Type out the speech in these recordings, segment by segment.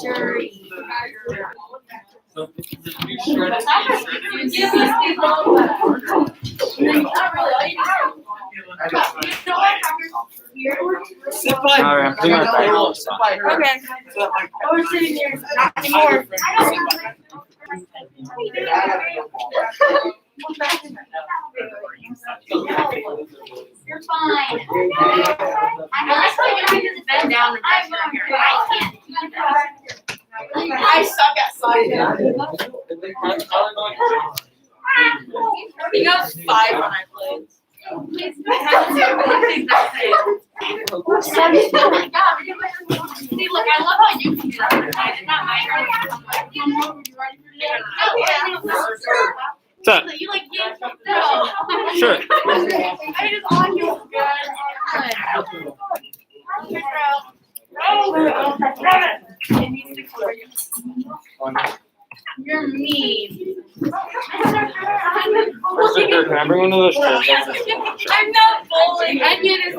Jury. Alright, I'm putting my back. Okay. We're sitting here. Not anymore. You're fine. Unless you can just bend down and brush your hair. I can't. I suck at soccer. We got 5 when I played. See, look, I love how you can do that. I did not mind. What's up? You like yank no. Sure. I just on you. You're mean. Can I bring one of those chairs? I'm not bowling. I get it.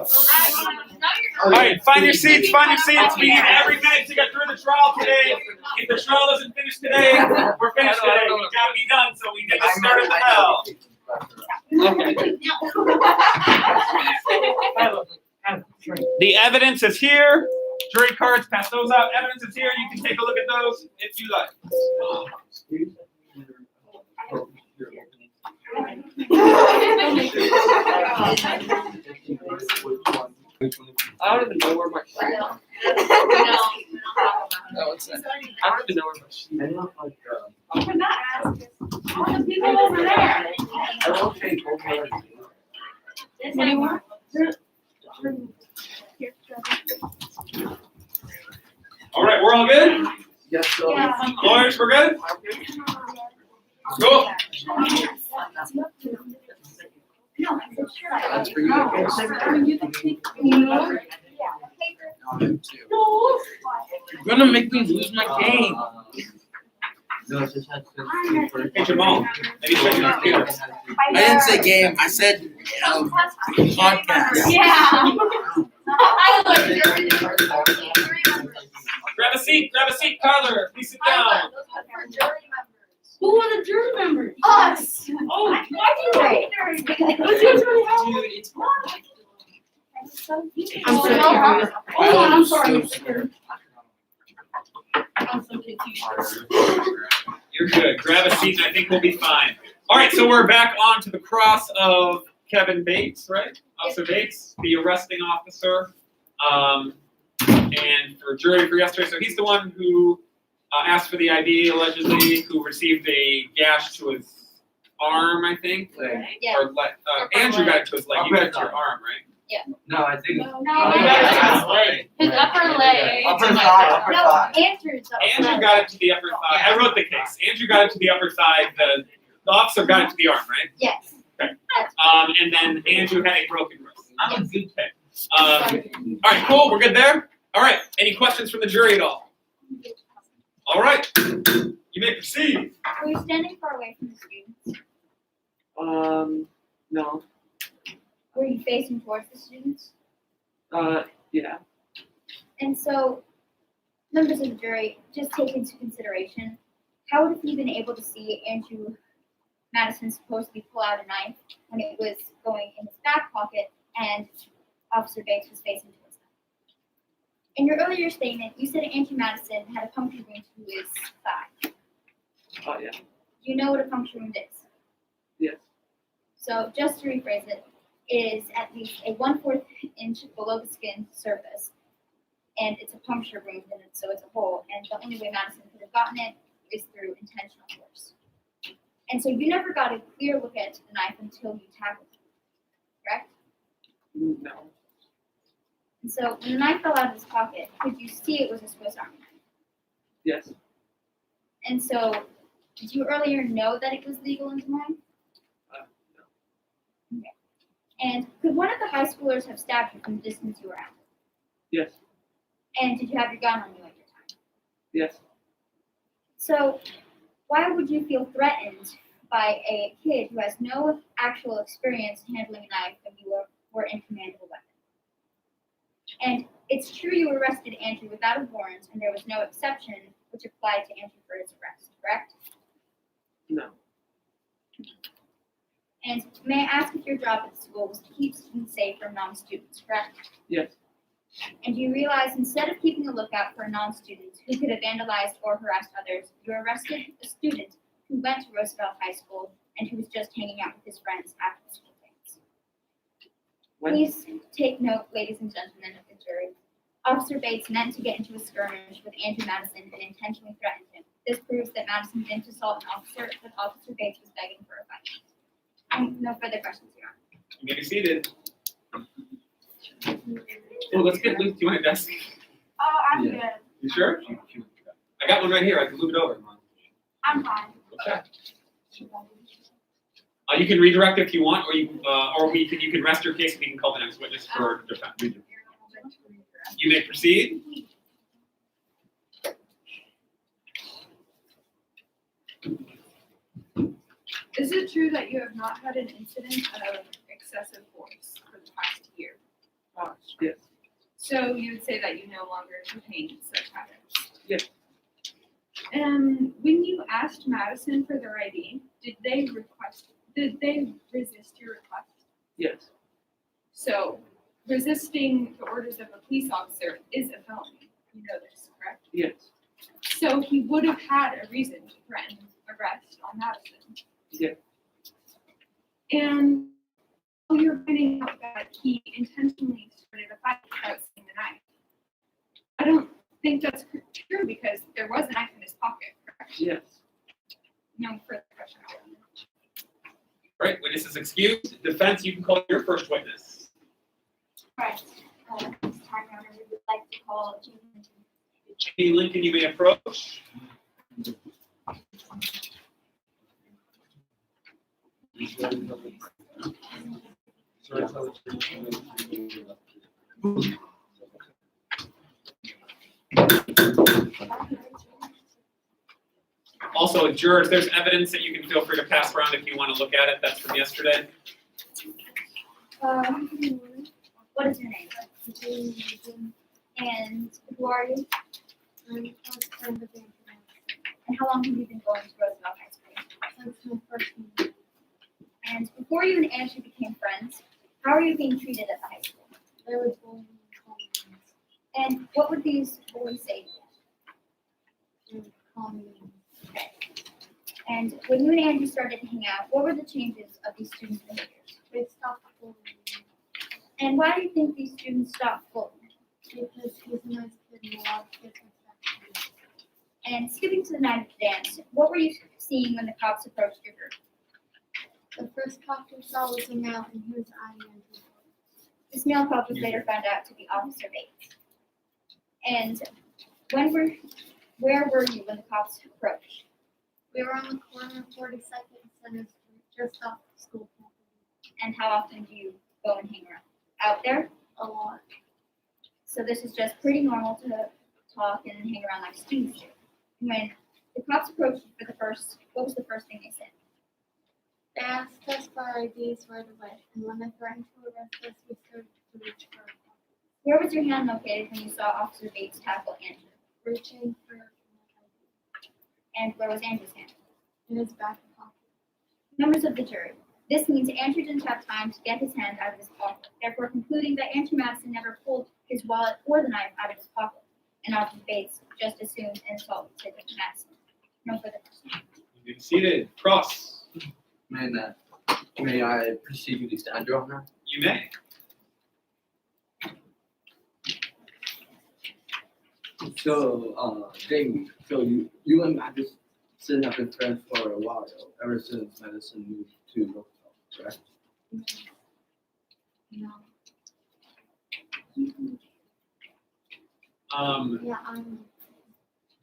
Alright, find your seats, We need every minute to get through the trial today. If the trial doesn't finish today, we're finished today. We gotta be done, so we need to start at the bell. The evidence is here. Jury cards, pass those out. Evidence is here. You can take a look at those if you like. I don't even know where my sheet is. No, it's not. I don't even know where my sheet is. We're not asking. All the people over there. I will take over. What do you want? All right, we're all good? Yes, so. Yeah. Lawyers, we're good? Go. That's for you. You're gonna make me lose my game. Hey, Jamal. Maybe check your computer. I didn't say game, I said podcast. Yeah. Grab a seat, Tyler. Please sit down. Who are the jury members? Us. Oh, why do they? I'm sorry. Hold on, I'm sorry. I'm so confused. You're good. Grab a seat and I think we'll be fine. All right, so we're back on to the cross of Kevin Bates, right? Officer Bates, the arresting officer. And for jury for yesterday, so he's the one who asked for the ID, allegedly, who received a gash to his arm, I think. Yeah. Or Andrew got it to his leg. You got it to your arm, right? No, I think. No, his upper leg. Upper thigh. Andrew's Andrew got it to the upper thigh. I wrote the case. Andrew got it to the upper thigh. The officer got it to the arm, right? Yes. Okay. And then Andrew had a broken wrist. I'm a good pick. All right, cool. We're good there. All right. Any questions from the jury at all? All right. You may proceed. Were you standing far away from the students? No. Were you facing towards the students? Yeah. And so, members of the jury, just take into consideration, how would you been able to see Andrew Madison supposedly pull out a knife when it was going in his back pocket and Officer Bates was facing towards them? In your earlier statement, you said Andrew Madison had a puncture wound to his thigh. Oh, yeah. Do you know what a puncture wound is? Yes. So, just to rephrase it, is at least a 1/4 inch below the skin surface, and it's a puncture wound, and so it's a hole. And the only way Madison could have gotten it is through intentional force. And so you never got a clear look at the knife until you tackled him, correct? No. And so when the knife fell out of his pocket, could you see it was a Swiss Army knife? Yes. And so did you earlier know that it was legal in Des Moines? No. Okay. And could one of the high schoolers have stabbed you from the distance you were at? Yes. And did you have your gun on you at your time? Yes. So why would you feel threatened by a kid who has no actual experience handling a knife when you were in command of a weapon? And it's true you arrested Andrew without a warrant, and there was no exception which applied to Andrew for his arrest, correct? No. And may I ask if your job at the school was to keep students safe from non-students, correct? Yes. And you realize instead of keeping a lookout for non-students who could have vandalized or harassed others, you arrested a student who went to Roosevelt High School and who was just hanging out with his friends after the school dance. Please take note, ladies and gentlemen of the jury. Officer Bates meant to get into a skirmish with Andrew Madison and intentionally threatened him. This proves that Madison didn't assault an officer, but Officer Bates was begging for a fight. No further questions, Your Honor. You may be seated. Oh, let's get Luke. Do you want a desk? Oh, I'm Yeah. good. You sure? I got one right here. I can move it over. I'm fine. Okay. You can redirect if you want, or you can rest your case and we can call the next witness for defense. You may proceed. Is it true that you have not had an incident of excessive force for the past year? Yes. So you would say that you no longer entertain such habits? Yes. And when you asked Madison for their ID, did they resist your request? Yes. So resisting the orders of a police officer is a felony. You know this, correct? Yes. So he would have had a reason to threaten arrest on Madison. Yes. And you're finding out that he intentionally started a fight without seeing the knife. I don't think that's true because there was a knife in his pocket, correct? Yes. No further question. All right, witness is excused. Defense, you can call your first witness. Right. This time around, we would like to call Jamie Lincoln. Jamie Lincoln, you may approach. Also, jurors, there's evidence that you can feel free to pass around if you want to look at it. That's from yesterday. What is your name? And who are you? And how long have you been going to Roosevelt High School? Since my freshman year. And before you and Andrew became friends, how are you being treated at the high school? They would bully me and call me names. And what would these bullies say to you? They would call me names. Okay. And when you and Andrew started to hang out, what were the changes of these students' behaviors? They stopped bullying me And why do you think these students stopped bullying? because he's a nice kid and a lot of kids respect him. And skipping to the night of the dance, what were you seeing when the cops approached your group? The first cop we saw was a male and he was eyeing Andrew. This male cop was later found out to be Officer Bates. And where were you when the cops approached? We were on the corner of 42nd and Center Street, just off the school property. And how often do you go and hang around? Out there? A lot. So this is just pretty normal to talk and hang around like students do. When the cops approached you for the first, what was the first thing they said? They asked us for our IDs right away, and when they threatened to arrest us, we started to reach for our pockets, Where was your hand located when you saw Officer Bates tackle Andrew? reaching for my ID And where was Andrew's hand? in his back pocket. Members of the jury, this means Andrew didn't have time to get his hand out of his pocket, therefore concluding that Andrew Madison never pulled his wallet or the knife out of his pocket, and Officer Bates just assumed an assault was taken to Madison. No further questions. You may be seated. Cross. May I proceed with the stand, Your Honor? You may. So, Jamie, so you and Madison have been friends for a while, ever since Madison moved to Roosevelt, correct? No. Yeah,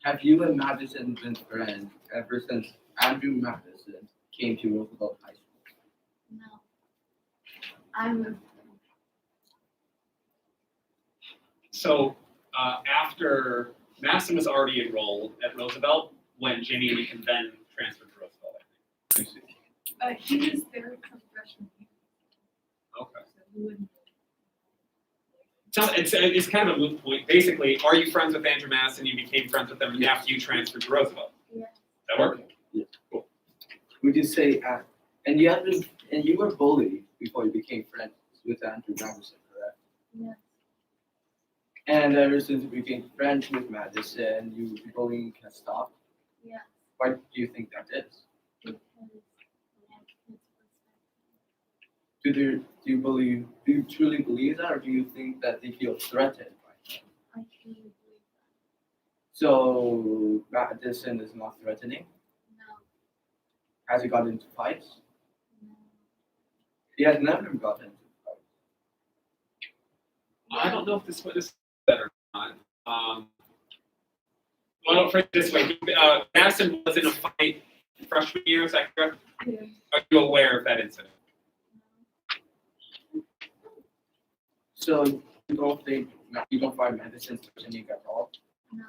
Have you and Madison been friends ever since Andrew Madison came to Roosevelt High School? no. I'm So after Madison was already enrolled at Roosevelt, when Jamie Lincoln then transferred to Roosevelt, I think. He was there from freshman year, Okay. so he wouldn't. It's kind of a moot point. Basically, are you friends with Andrew Madison? You became friends with them after you transferred to Roosevelt. Yeah. That work? Yeah. Cool. Would you say, and you were bullied before you became friends with Andrew Madison, correct? Yeah. And ever since you became friends with Madison, bullying has stopped. Yeah. Why do you think that is? Because Do you truly believe that, or do you think that they feel threatened by that? I truly believe So Madison is not threatening. that. Has he got into fights? No. He has never gotten into fights. I don't know if this is better or not. Well, I don't phrase it this way. Madison was in a fight freshman year, is that correct? Yeah. Are you aware of that incident? So you don't find Madison threatening at all? No.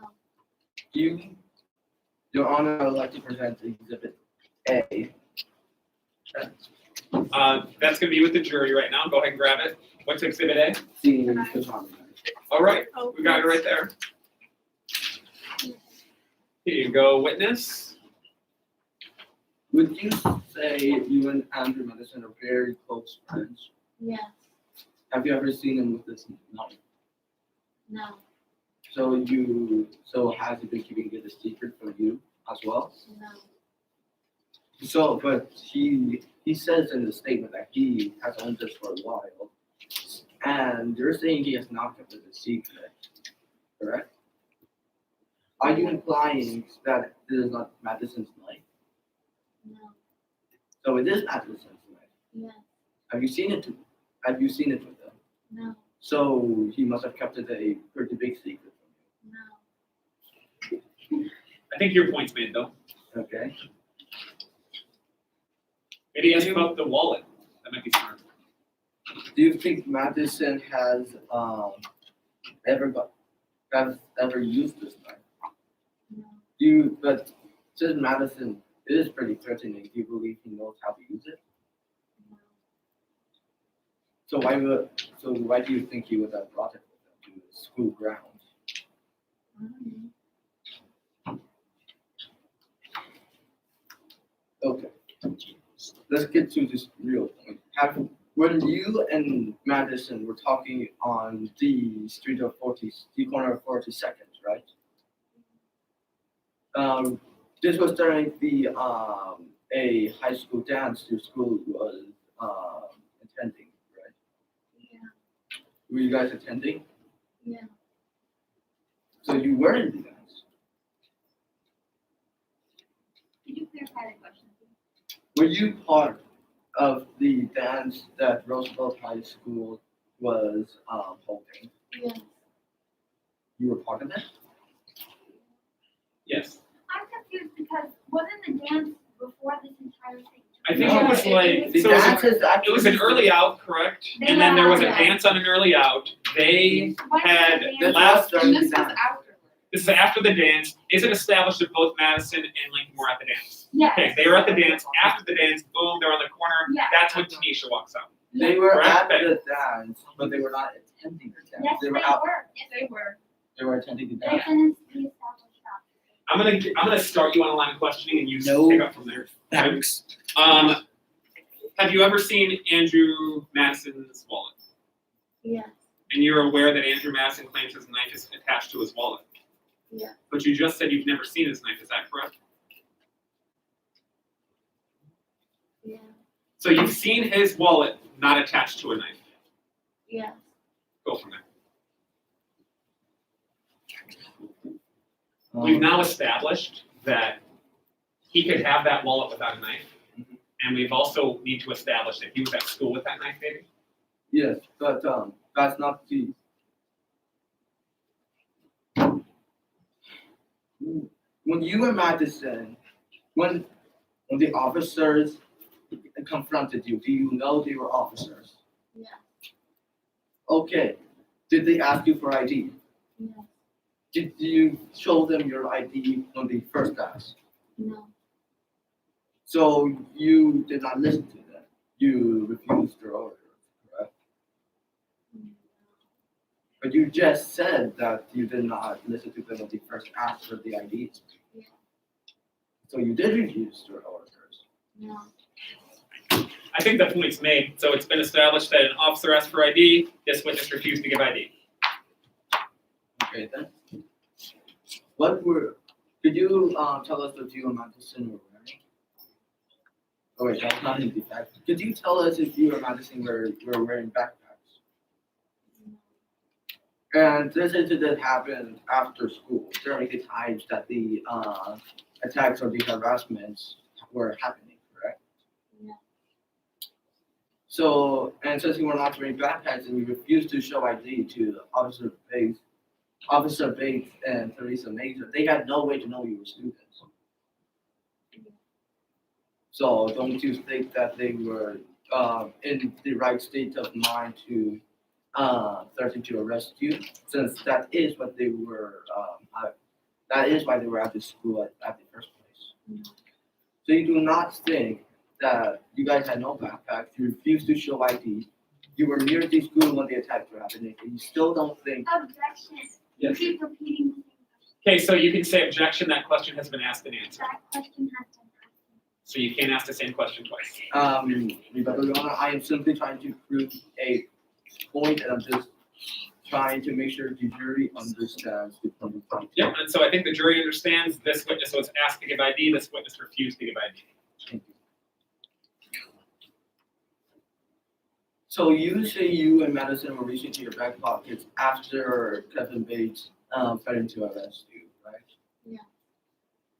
Your Honor, I would like to present Exhibit A. That's going to be with the jury right now. Go ahead and grab it. What's Exhibit A? The photographer. All right, we got it right there. Here you go, witness. Would you say you and Andrew Madison are very close friends? Yes. Have you ever seen him with this knife? No. So has he been keeping it a secret from you as well? No. So, but he says in the statement that he has owned this for a while, and you're saying he has not kept it a secret, correct? Are you implying that this is not Madison's knife? No. So it is Madison's knife. Yes. Have you seen it? Have you seen it with him? No. So he must have kept it a pretty big secret from No. I think your point's made, though. you. Okay. Maybe ask about the wallet. That might be smart. Do you think Madison has ever used this knife? No. But since Madison is pretty threatening, do you believe he knows how to use it? No. So why do you think he would have brought it with him to the school grounds? I don't know. Okay. Let's get to this real point. When you and Madison were talking on the corner of 42nd, right? This was during a high school dance your school was attending, right? Yeah. Were you guys attending? Yeah. So you were in the dance. Could you clarify the question? Were you part of the dance that Roosevelt High School was holding? Yes. You were part of it? Yes. I'm confused because wasn't the dance before this entire thing? I think No, it was like, The so it was dance is it was an early out, correct? And then there was a dance on an early out. They had last, And this was after. this is after the dance. Is it established that both Madison and Lincoln were at the dance? Yes. Okay, they were at the dance. After the dance, boom, they're on the corner. Yeah. That's when Tanisha walks out. They were Correct. at the dance, but they were not attending the dance. Yes, They were out. Yes, they were. They were attending the The dance. attendance we established that. I'm gonna start you on a line of questioning and you No. pick up from there. Thanks. Have you ever seen Andrew Madison's wallet? Yes. And you're aware that Andrew Madison claims his knife is attached to his wallet? Yeah. But you just said you've never seen his knife, is that correct? Yeah. So you've seen his wallet not attached to a knife. Yes. Go from there. We've now established that he could have that wallet without a knife. And we've also need to establish that he was at school with that knife, maybe? Yes, but that's not the. When you were Madison, when the officers confronted you, do you know they were officers? Yeah. Okay. Did they ask you for ID? Yes. Did you show them your ID when they first asked? No. So you did not listen to them. You refused their order, correct? But you just said that you did not listen to them when they first asked for the IDs. Yeah. So you did refuse their orders. No. I think the point's made. So it's been established that an officer asked for ID. This witness refused to give ID. Okay then. Could you tell us what you and Madison were wearing? Oh wait, that's not in defect. Could you tell us if you and Madison were wearing backpacks? And this incident happened after school, during the times that the attacks or the harassments were happening, correct? Yeah. So, and since you were not wearing backpacks and you refused to show ID to Officer Bates and Teresa Mason, they had no way to know you were students. So don't you think that they were in the right state of mind to threaten to arrest you? Since that is what they were, that is why they were at the school at the first place. So you do not think that you guys had no backpacks, you refused to show ID, you were near the school when the attacks were happening, and you still don't think. Objection. You Yes. keep repeating the same Okay, so you can say objection. That question has been asked and answered. That question has been asked. So you can't ask the same question twice. Rebecca, Your Honor, I am simply trying to prove a point, and I'm just trying to make sure the jury understands the point of context. Yep, and so I think the jury understands this witness was asked to give ID, this witness refused to give ID. Thank you. So you say you and Madison were reaching to your back pockets after Kevin Bates threatened to arrest you, right? Yeah.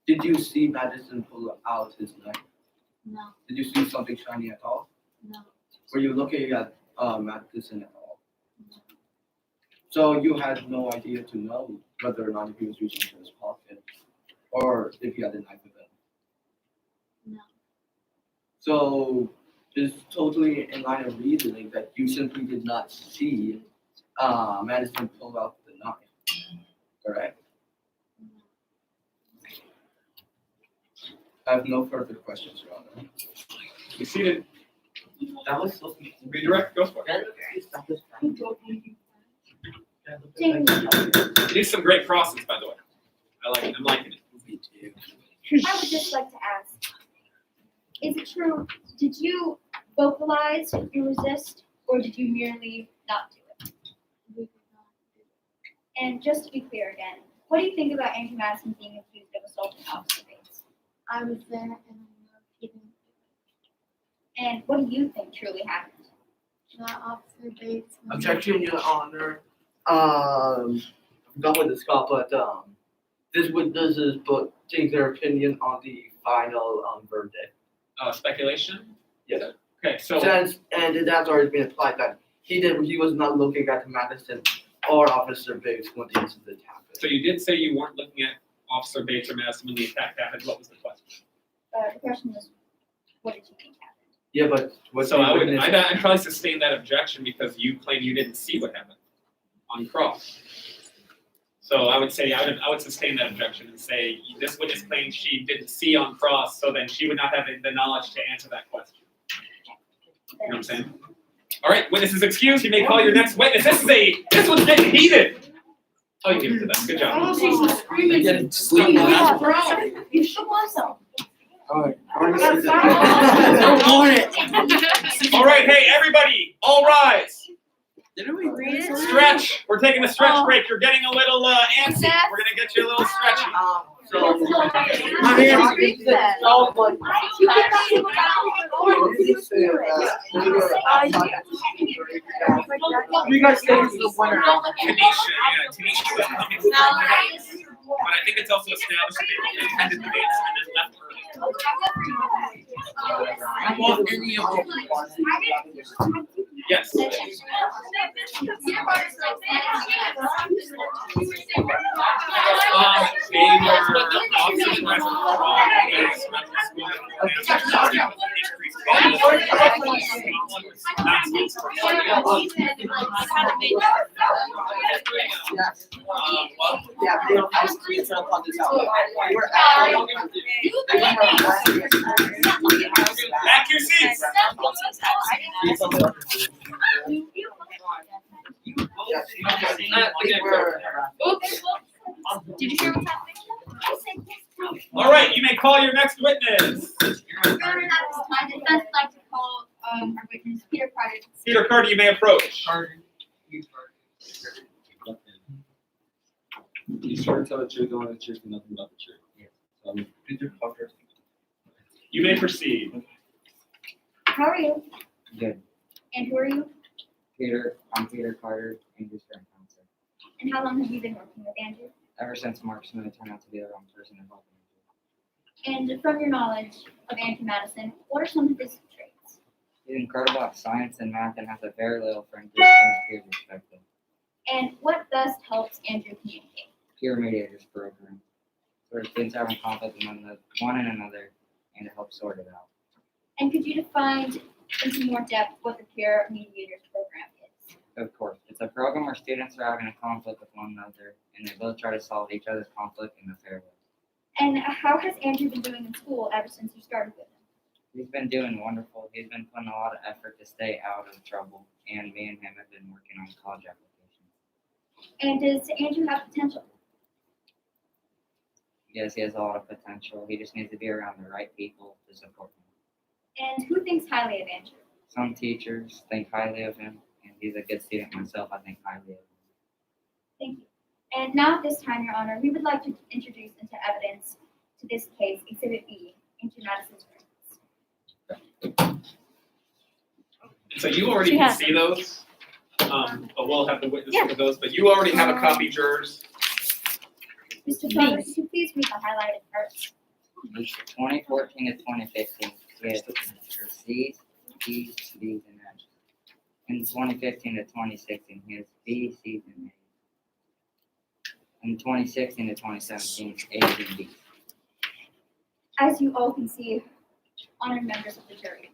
Did you see Madison pull out his knife? No. Did you see something shiny at all? No. Were you looking at Madison at all? So you had no idea to know whether or not he was reaching into his pocket or if he had a knife with him? No. So it's totally in line of reasoning that you simply did not see Madison pull out the knife, correct? I have no further questions, Your Honor. You seated. That was so. Redirect, go for it. Jamie, These some great crosses, by the way. I like it. I'm liking it. I would just like to ask, is it true, did you vocalize your resist, or did you merely not do it? We did not do it. And just to be clear again, what do you think about Andrew Madison being accused of assaulting Officer Bates? I was there and I know he didn't do And what do you think truly happened? it. Not Officer Bates. was- Objection, Your Honor. I forgot what it's called, but this witnesses but take their opinion on the final verdict. Speculation? Yes. Okay, so Since and that's already been applied that he was not looking at Madison or Officer Bates when the incident happened. so you did say you weren't looking at Officer Bates or Madison when the attack happened. What was the question? The question was, what did you think happened? Yeah, but what So the I would, witness- I'd probably sustain that objection because you claim you didn't see what happened on cross. So I would say, I would sustain that objection and say, this witness claims she didn't see on cross, so then she would not have the knowledge to answer that question. You know what I'm saying? All right, witness is excused. You may call your next witness. This one's getting heated. Oh, you give it to them. Good job. see some screaming. Getting sleep. You should want some. Alright. Don't want it. All right, hey, everybody, all rise. Didn't we read it? Stretch. We're taking a stretch break. You're getting a little antsy. We're gonna get you a little stretchy. So, My hands. You guys think it's the winner? Tanisha, yeah, Tanisha was coming from the but I think it's also established that they attended the dance and then left early. I want any of them. Yes. They were officers who Yeah, they don't have to reach up on this out. We're Back to your seats. Oops. Did you hear what's happening? All right, you may call your next witness. Your Honor, at this time, the defense would like to call our witness, Peter Carter. Peter Carter, you may approach. You swear to tell the truth, the only truth, and nothing but the truth. Yes. Peter Carter. You may proceed. How are you? Good. And who are you? I'm Peter Carter, Andrew's friend counselor. And how long have you been working with Andrew? Ever since Mark Smith turned out to be the wrong person to help Andrew. And from your knowledge of Andrew Madison, what are some of his traits? He's incredible at science and math and has a very little for English and his peers respect him. And what best helps Andrew communicate? Peer mediators program. Where students are having conflict among one and another and to help sort it out. And could you define into more depth what the peer mediators program is? Of course, it's a program where students are having a conflict with one another and they both try to solve each other's conflict in a fair way. And how has Andrew been doing in school ever since you started with him? He's been doing wonderful. He's been putting a lot of effort to stay out of trouble, and me and him have been working on college applications. And does Andrew have potential? Yes, he has a lot of potential. He just needs to be around the right people to support him. And who thinks highly of Andrew? Some teachers think highly of him, and he's a good student myself. I think highly of him. Thank you. And now at this time, Your Honor, we would like to introduce into evidence to this case Exhibit B, Andrew Madison's writings. So you already She can has see those. But we'll have the witness look at those. But you already have a copy, jurors. Mr. Carter, could you please read the highlighted parts? 2014 to 2015, he had C's, D's, B's, and F's. In 2015 to 2016, he has B, C's, and A's. In 2016 to 2017, A's and B's. As you all can see, honored members of the jury,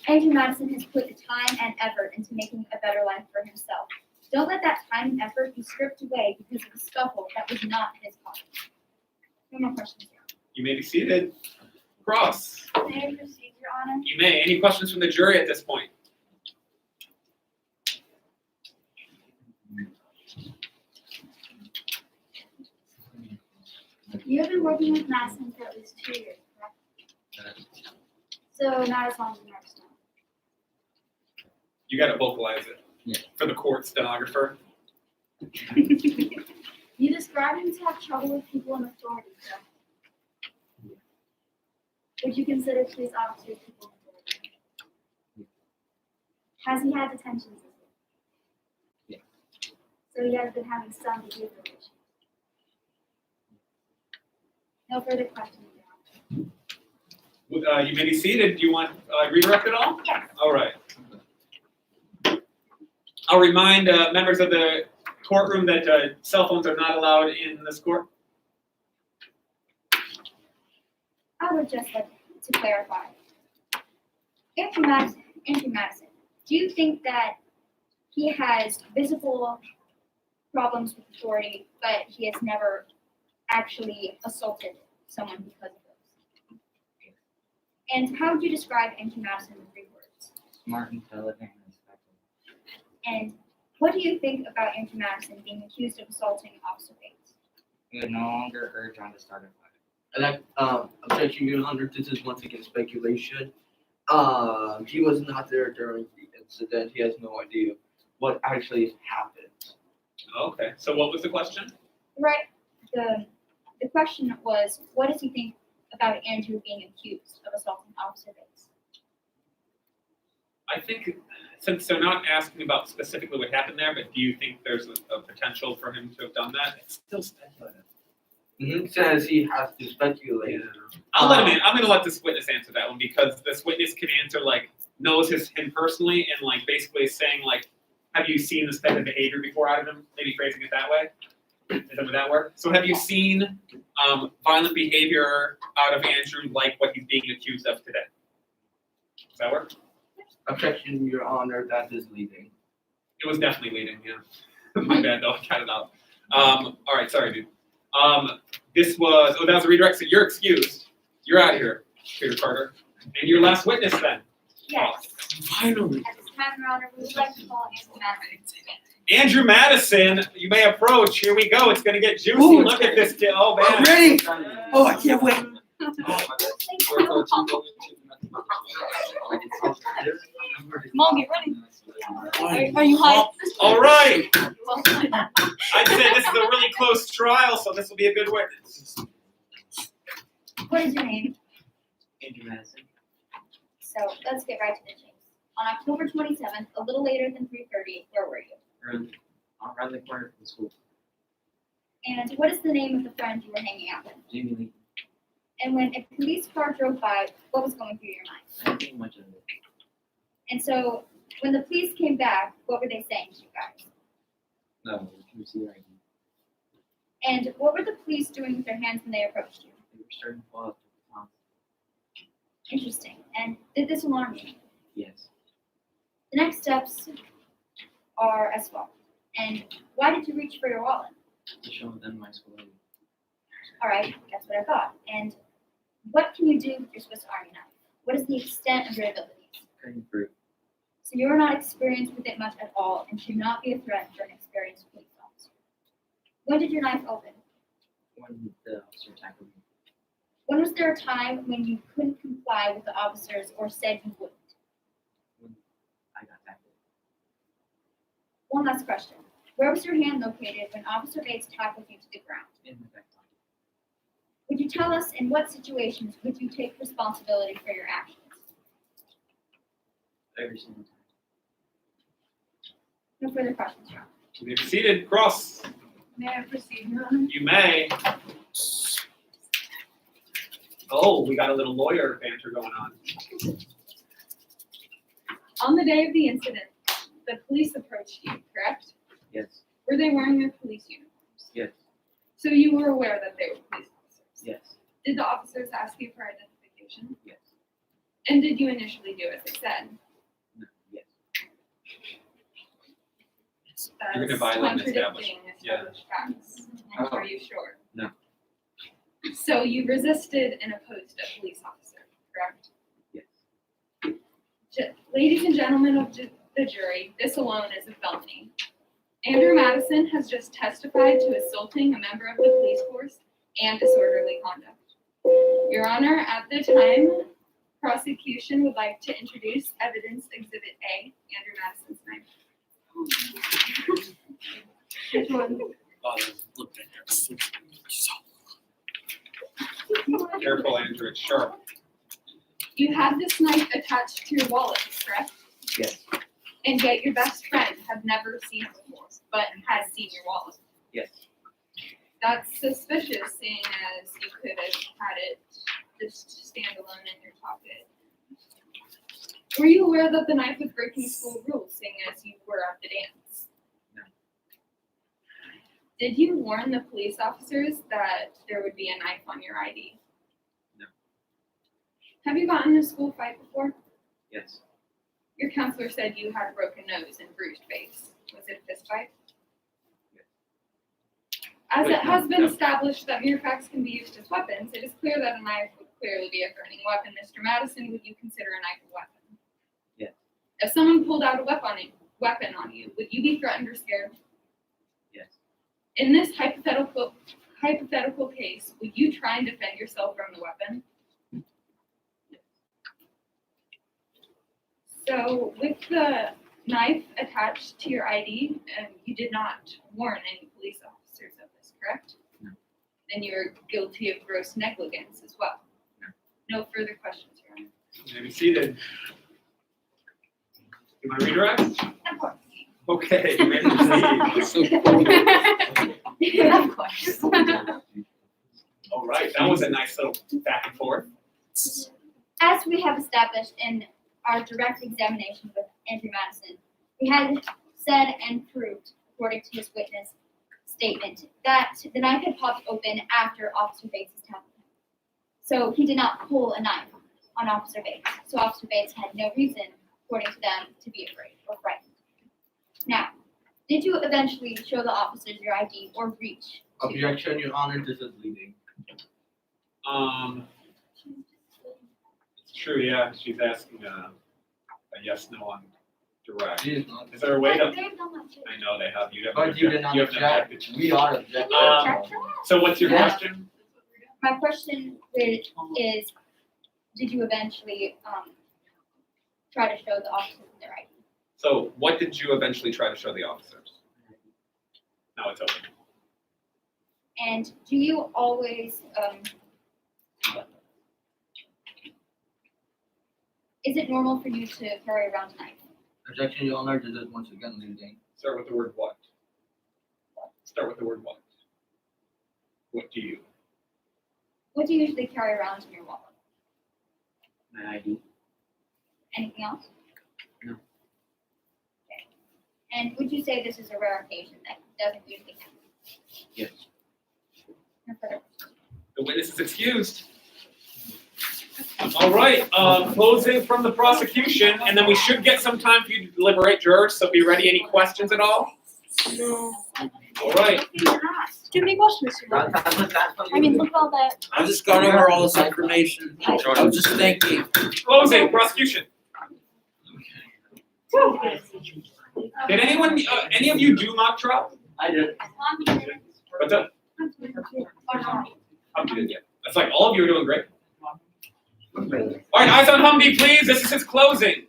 Andrew Madison has put the time and effort into making a better life for himself. Don't let that time and effort be stripped away because of a scuffle that was not his fault. No more questions, Your You may be seated. Cross. Honor. May I proceed, Your Honor? You may. Any questions from the jury at this point? You have been working with Madison for at least 2 years, correct? So not as long as Mark's now. You got to vocalize it. Yeah. For the court stenographer. You described him to have trouble with people in authority, correct? Would you consider police officers people in authority? Has he had detentions as well? Yeah. So he has been having some behavioral issues. No further questions, Your Honor. You may be seated. Do you want redirect at all? Yes. All right. I'll remind members of the courtroom that cell phones are not allowed in this court. I would just like to clarify. Andrew Madison, do you think that he has visible problems with authority, but he has never actually assaulted someone because of those? And how would you describe Andrew Madison in 3 words? Smart, intelligent, and respectful. And what do you think about Andrew Madison being accused of assaulting Officer Bates? He would no longer urge on to start a fight. And objection, Your Honor, this is once again speculation. He was not there during the incident. He has no idea what actually happened. Okay. So what was the question? Right. The question was, what does he think about Andrew being accused of assaulting Officer Bates? I think since they're not asking about specifically what happened there, but do you think there's a potential for him to have done that? It's still speculative. He says he has to speculate. I'll let him in. I'm going to let this witness answer that one because this witness can answer knows him personally and basically saying have you seen this type of behavior before out of him? Maybe phrasing it that way. Would that work? So have you seen violent behavior out of Andrew like what he's being accused of today? Does that work? Objection, Your Honor, that is leading. It was definitely leading, yeah. My bad though, I cut it out. All right, sorry, dude. That was a redirect, so you're excused. You're out of here, Peter Carter. And your last witness then. Yes. Finally. At this time, Your Honor, we would like to call Andrew Madison. Andrew Madison, you may approach. Here we go. It's gonna get juicy. Ooh, Look at this kid. Oh I'm man. ready. Oh, I can't wait. Mom, get ready. Are you hyped? All right. I'd say this is a really close trial, so this will be a good witness. What is your name? Andrew Madison. So let's get right to the chase. On October 27th, a little later than 3:30, where were you? Around the corner from school. And what is the name of the friend you were hanging out with? Jamie Lee. And when a police car drove by, what was going through your mind? I don't think much of it. And so when the police came back, what were they saying to you guys? No, we see your ID. And what were the police doing with their hands when they approached you? They were starting to fall off the top. Interesting. And did this alarm you? Yes. The next steps are as follows. And why did you reach for your wallet? To show them my school ID. All right, that's what I thought. And what can you do with your Swiss Army knife? What is the extent of your abilities? Cutting fruit. So you're not experienced with it much at all and should not be a threat for an experienced police officer. When did your knife open? When the officer tackled me. When was there a time when you couldn't comply with the officers or said you wouldn't? When I got tackled. One last question. Where was your hand located when Officer Bates tackled you to the ground? In my back pocket. Would you tell us in what situations would you take responsibility for your actions? Every single time. No further questions, Your Honor. You may be seated. Cross. May I proceed, Your Honor? You may. Oh, we got a little lawyer banter going on. On the day of the incident, the police approached you, correct? Yes. Were they wearing their police uniforms? Yes. So you were aware that they were police officers? Yes. Did the officers ask you for identification? Yes. And did you initially do as they said? No. Yes. You're gonna That's violate an contradicting Yeah. established facts. Oh. Are you sure? No. So you resisted and opposed a police officer, correct? Yes. Ladies and gentlemen of the jury, this alone is a felony. Andrew Madison has just testified to assaulting a member of the police force and disorderly conduct. Your Honor, at the time, prosecution would like to introduce evidence exhibit A, Andrew Madison's knife. Which one? Look at her. Careful, Andrew. It's sharp. You had this knife attached to your wallet, correct? Yes. And yet your best friend had never seen it before, but has seen your wallet. Yes. That's suspicious, seeing as you could have had it just stand alone in your pocket. Were you aware that the knife was breaking school rules, seeing as you were at the dance? No. Did you warn the police officers that there would be a knife on your ID? No. Have you gotten in a school fight before? Yes. Your counselor said you had a broken nose and bruised face. Was it a fist fight? Yes. As Wait, it has been no. established that mere facts can be used as weapons, it is clear that a knife would clearly be a threatening weapon. Mr. Madison, would you consider a knife a weapon? Yes. If someone pulled out a weapon on you, would you be threatened or scared? Yes. In this hypothetical case, would you try and defend yourself from the weapon? So with the knife attached to your ID, you did not warn any police officers of this, correct? No. Then you're guilty of gross negligence as well. No. No further questions, Your Honor. You may be seated. You want to redirect? Of course. Okay, you may proceed. Of course. All right, that was a nice little back and forth. As we have established in our direct examination with Andrew Madison, we had said and proved, according to his witness statement, that the knife had popped open after Officer Bates' tackling him. So he did not pull a knife on Officer Bates. So Officer Bates had no reason, according to them, to be afraid or frightened. Now, did you eventually show the officers your ID or reach? Objection, Your Honor, this is leading. It's true, yeah, she's asking a yes, no on direct. She is not. Is there a way to? They've done that too. I know they have. You have. But you did not You have an object. objective. We are objecting. So what's your Yeah. question? My question is, did you eventually, try to show the officers their ID? So what did you eventually try to show the officers? Now it's open. And do you always, is it normal for you to carry around a knife? Objection, Your Honor, this is once again leading. Start with the word what? Start with the word what? What do you? What do you usually carry around in your wallet? My ID. Anything else? No. Okay. And would you say this is a rare occasion that doesn't usually happen? Yes. No further. The witness is excused. All right, closing from the prosecution, and then we should get some time for you to deliberate, jurors, so be ready. Any questions at all? No. All right. Too many questions. I mean, look at all that. I've just gone over all this information. I was just thinking. Closing, prosecution. Did anyone, any of you do mock trial? I did. What's up? Humvee did, yeah. That's like, all of you are doing great. All right, eyes on Humvee, please. This is his closing.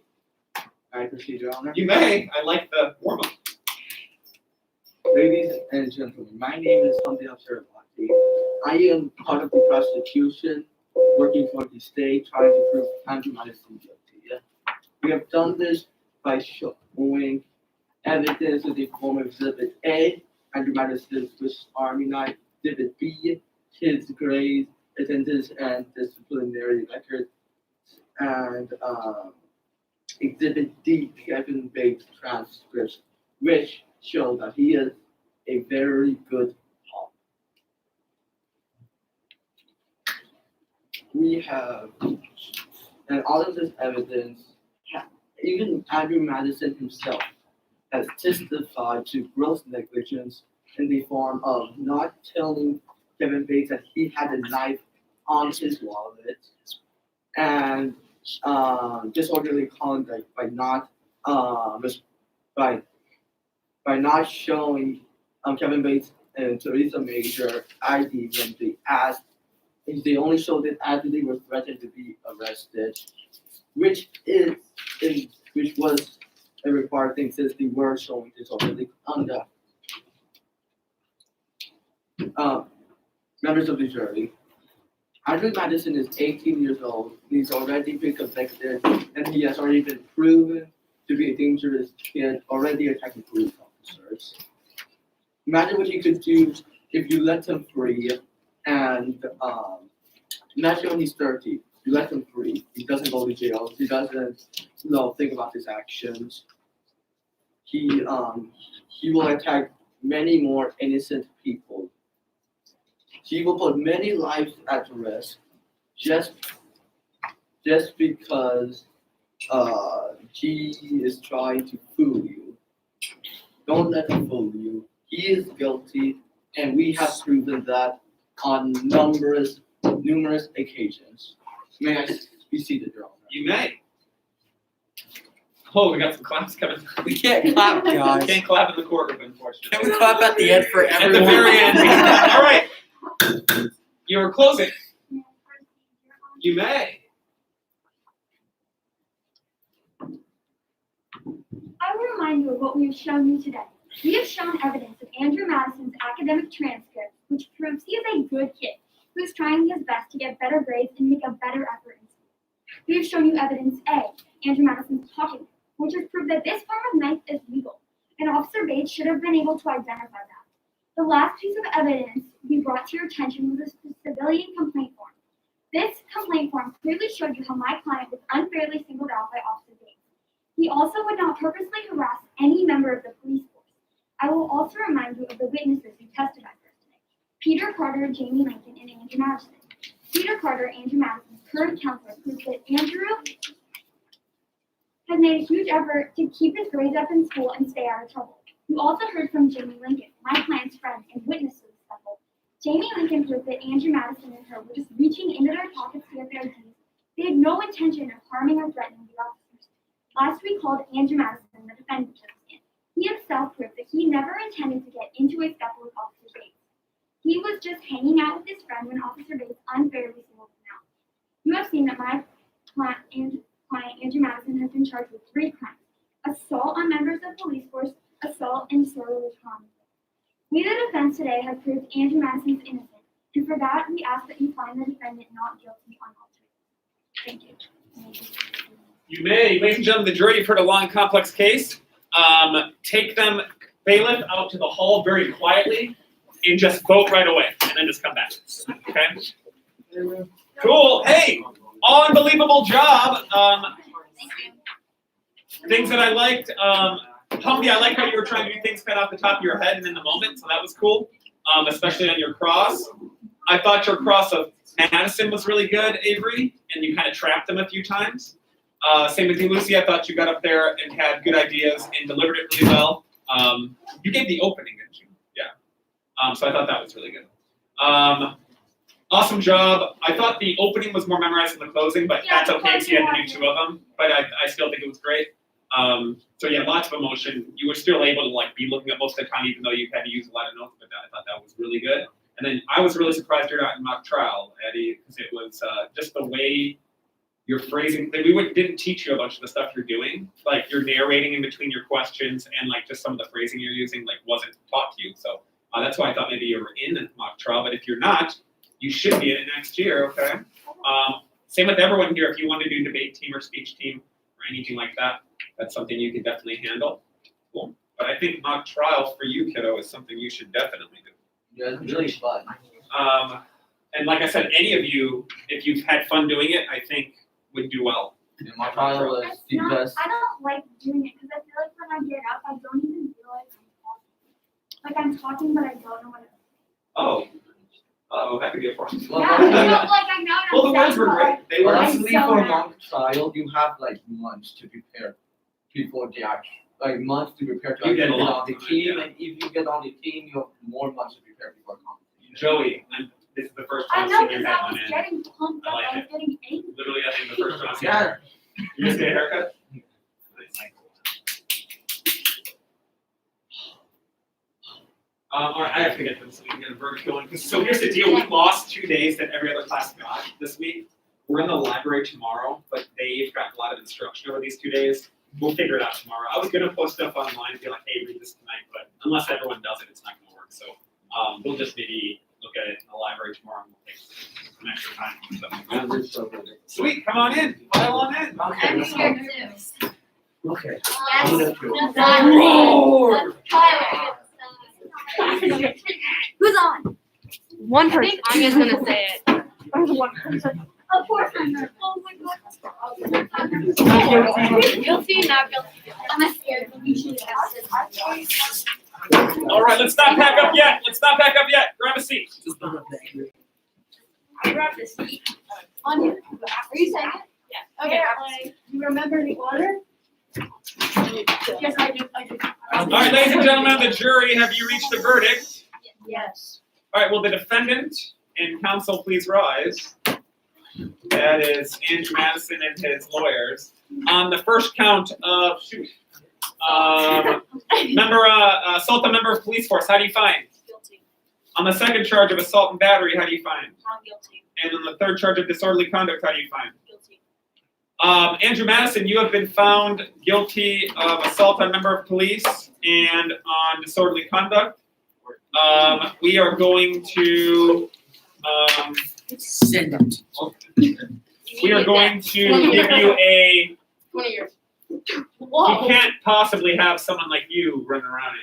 I proceed, Your Honor. You may. I like the warm-up. Ladies and gentlemen, my name is Humvee Absarabhati. I am part of the prosecution, working for the state, trying to prove Andrew Madison guilty. Yeah? We have done this by showing evidence of the form of Exhibit A, Andrew Madison's Swiss Army knife, Exhibit B, his grades, attendance, and disciplinary record, and Exhibit D, Kevin Bates transcripts, which show that he is a very good cop. We have, and all of this evidence, even Andrew Madison himself has testified to gross negligence in the form of not telling Kevin Bates that he had a knife on his wallet, and disorderly conduct by not by not showing Kevin Bates and Teresa Major ID when they asked. They only showed it after they were threatened to be arrested, which was a required thing since they were showing disorderly conduct. Members of the jury, Andrew Madison is 18 years old. He's already been convicted, and he has already been proven to be a dangerous kid, already attacking police officers. Imagine what he could do if you let him free, and imagine when he's 30, you let him free. He doesn't go to jail. He doesn't, think about his actions. He will attack many more innocent people. He will put many lives at risk just because he is trying to fool you. Don't let him fool you. He is guilty, and we have proven that on numerous occasions. May I be seated, Your Honor? You may. Oh, we got some claps coming. We can't clap, guys. Can't clap in the courtroom, unfortunately. Can we clap at the end for At everyone? the very end. All right. You're closing. You may. I will remind you of what we have shown you today. We have shown evidence of Andrew Madison's academic transcript, which proves he is a good kid who is trying his best to get better grades and make a better effort in school. We have shown you evidence A, Andrew Madison's pocket, which has proved that this form of knife is legal, and Officer Bates should have been able to identify that. The last piece of evidence we brought to your attention was the civilian complaint form. This complaint form clearly showed you how my client was unfairly singled out by Officer Bates. He also would not purposely harass any member of the police force. I will also remind you of the witnesses who testified for us today: Peter Carter, Jamie Lincoln, and Andrew Madison. Peter Carter, Andrew Madison's current counselor, proved that Andrew has made a huge effort to keep his grades up in school and stay out of trouble. You also heard from Jamie Lincoln, my client's friend and witness to this scuffle. Jamie Lincoln proved that Andrew Madison and her were just reaching into their pockets to get their IDs. They had no intention of harming or threatening the officers. Last we called Andrew Madison, the defendant took the stand. He himself proved that he never intended to get into a scuffle with Officer Bates. He was just hanging out with his friend when Officer Bates unfairly singled him out. You have seen that my client, Andrew Madison, has been charged with 3 crimes: assault on members of the police force, assault, and disorderly conduct. We, the defense today, have proved Andrew Madison is innocent, and for that, we ask that you find the defendant not guilty on all charges. Thank you. You may, ladies and gentlemen, the jury, you've heard a long, complex case. Take them, bailiff, out to the hall very quietly and just vote right away, and then just come back. Okay? Cool. Hey, unbelievable job. Things that I liked. Humpy, I like how you were trying to do things kind of off the top of your head and in the moment, so that was cool. Especially on your cross. I thought your cross of Madison was really good, Avery, and you kind of trapped him a few times. Same with you, Lucy. I thought you got up there and had good ideas and delivered it really well. You gave the opening, didn't you? Yeah. So I thought that was really good. Awesome job. I thought the opening was more memorized than the closing, but Yeah, that's okay because you had to do closing 2 of them. But I still think it was great. So yeah, lots of emotion. You were still able to be looking at most of the time, even though you had to use a lot of notes. But I thought that was really good. And then I was really surprised you're not in mock trial, Eddie, because it was just the way your phrasing. We didn't teach you a bunch of the stuff you're doing. Like you're narrating in between your questions, and just some of the phrasing you're using wasn't taught to you. So that's why I thought maybe you were in a mock trial. But if you're not, you should be in it next year. Okay. Same with everyone here. If you want to do debate team or speech team or anything like that, that's something you can definitely handle. Cool. But I think mock trial for you, kiddo, is something you should definitely do. Yeah, it's really fun. And like I said, any of you, if you've had fun doing it, I think would do well. Yeah, my trial was It's the not, best. I don't like doing it because I feel like when I get up, I don't even realize I'm talking. Like I'm talking, but I don't know what it's Oh, that could be a problem. Well, Yeah, well, I know, like I know Well, the what I'm words were saying, great. They were I'm honestly, so for mad. mock trial, you have months to prepare before the action. Months to prepare to You get a actually get lot on the of time, team, yeah. and if you get on the team, you have more months to prepare before competition. Joey, this is the first I time know I've seen because your I head was on end. getting pumped I up, like I was getting angry. Literally, I think the first time I've seen Yeah. your You just get a haircut? All right, I have to get this so we can get a verdict going. So here's the deal: we lost 2 days that every other class got this week. We're in the library tomorrow, but they've gotten a lot of instruction over these 2 days. We'll figure it out tomorrow. I was gonna post stuff online and be like, hey, read this tonight, but unless everyone does it, it's not gonna work. So we'll just maybe look at it in the library tomorrow and we'll take some extra time. So. Sweet, come on in, file on in. Okay, I'm let's here go. too. Okay. Yes. Roar! Who's on? One person. I'm just gonna say it. Of course I'm nervous. Oh my god. Guilty, not guilty. I'm scared. We should All right, let's not pack up yet. Let's not pack up yet. Grab a seat. I grabbed the seat. On you. Are you saying it? Yeah. Okay. You remember the order? Yes, I do. I do. All right, ladies and gentlemen of the jury, have you reached a verdict? Yes. All right, will the defendant and counsel please rise? That is Andrew Madison and his lawyers. On the first count of, assault a member of police force, how do you find? Guilty. On the second charge of assault and battery, how do you find? Not guilty. And on the third charge of disorderly conduct, how do you find? Guilty. Andrew Madison, you have been found guilty of assault on a member of police and on disorderly conduct. We are going to Send it. we are going to give you a. 20 years. You can't possibly have someone like you running around,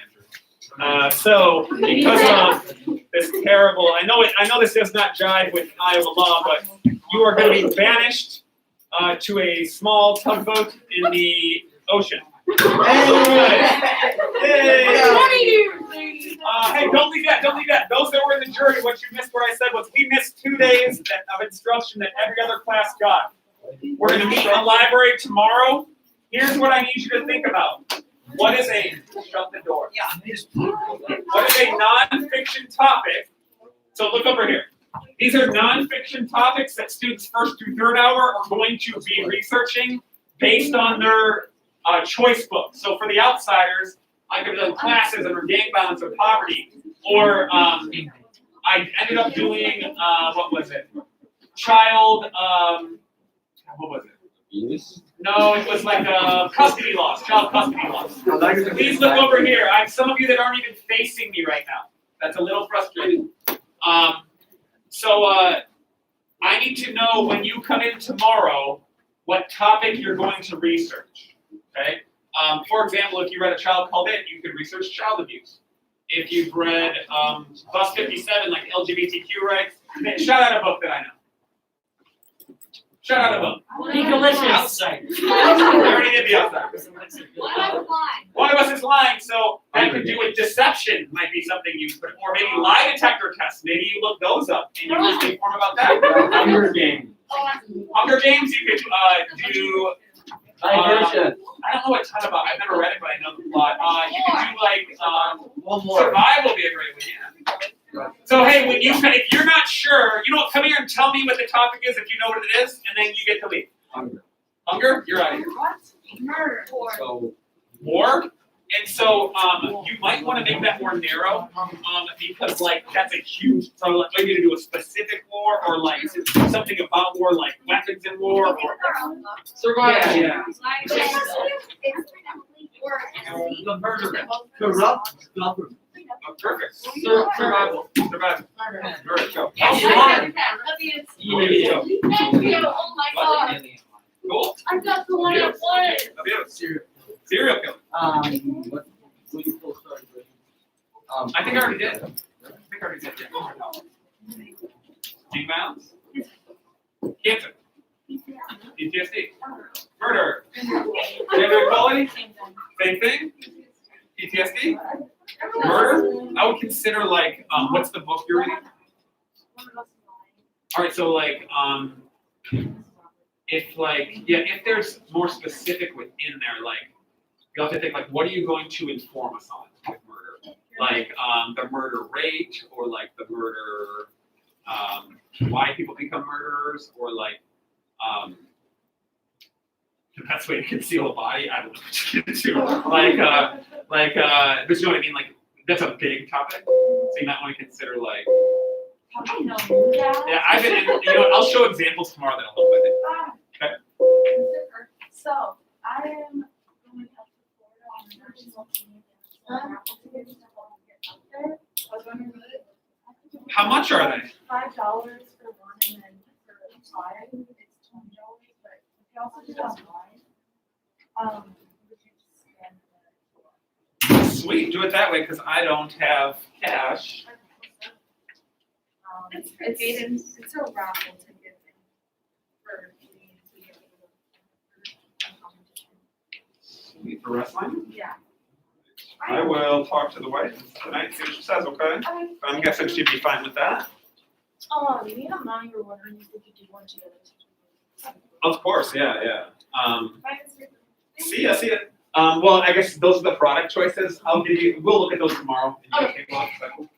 Andrew. So because of this terrible, I know this does not jive with Iowa law, but you are going to be banished to a small tugboat in the ocean. Hey, don't leave that, don't leave that. Those that were in the jury, what you missed, what I said was we missed 2 days of instruction that every other class got. We're gonna meet in the library tomorrow. Here's what I need you to think about. What is a, shut the door. What is a nonfiction topic? So look over here. These are nonfiction topics that students first through third hour are going to be researching based on their choice book. So for the outsiders, I could have done classism or gang violence or poverty, or I ended up doing what was it? Child what was it? Yes. No, it was like custody laws, child custody laws. Please look over here. I have some of you that aren't even facing me right now. That's a little frustrating. So I need to know when you come in tomorrow what topic you're going to research. Okay. For example, if you read A Child Called It, you could research child abuse. If you've read Bus 57, like LGBTQ rights, shout out a book that I know. Shout out a book. Outside. I already did the outside. One of us is lying, so that could do with deception, might be something you could, or maybe lie detector tests. Maybe you look those up and you just inform about that. Hunger Games. Hunger Games, you could do. Diversion. I don't know a ton about. I've never read it, but I know the plot. You could do like One more. survival. Be a great one, yeah. So hey, when you if you're not sure, you know what? Come here and tell me what the topic is if you know what it is, and then you get to leave. Hunger. Hunger, you're out of here. Murder. So War. And so you might want to make that more narrow because like that's a huge. So like maybe to do a specific war or like something about war, like weapons in war or survival. yeah. The murder. Corrupt government. Oh, perfect. Survival. Survival. Murder. Go. Yeah. Thank you. Oh my god. Cool. I got the one I wanted. Serial killer. What will you post on the- I think I already did. Yeah. Gang violence. Cancer. PTSD. Murder. Gender equality. Same thing. PTSD. Murder. I would consider like what's the book you're reading? All right, so like if like if there's more specific within there, like you have to think like what are you going to inform us on with murder? Like the murder rate or like the murder why people become murderers or like the best way to conceal a body. I don't know what you can do. But you know what I mean? Like that's a big topic. So you might want to consider like I know that. yeah, I've been in, you know, I'll show examples tomorrow that'll help with it. Okay. So I am going up to Florida on the national team. I was wondering, How much are they? $5 for one and then for 5 it's $20, but you also do online. Would you scan Sweet, do it that way because I don't have cash. it's a raffle ticket for me to get a competition. Sweet for wrestling. Yeah. I will talk to the wife tonight, see what she says, okay? I'm guessing she'd be fine with that. Me and Mommy were wondering if we could do one together. Of course, yeah. See ya. Well, I guess those are the product choices. We'll look at those tomorrow. And you can take a look. Is that cool?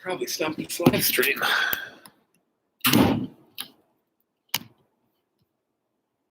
Probably stop this live stream.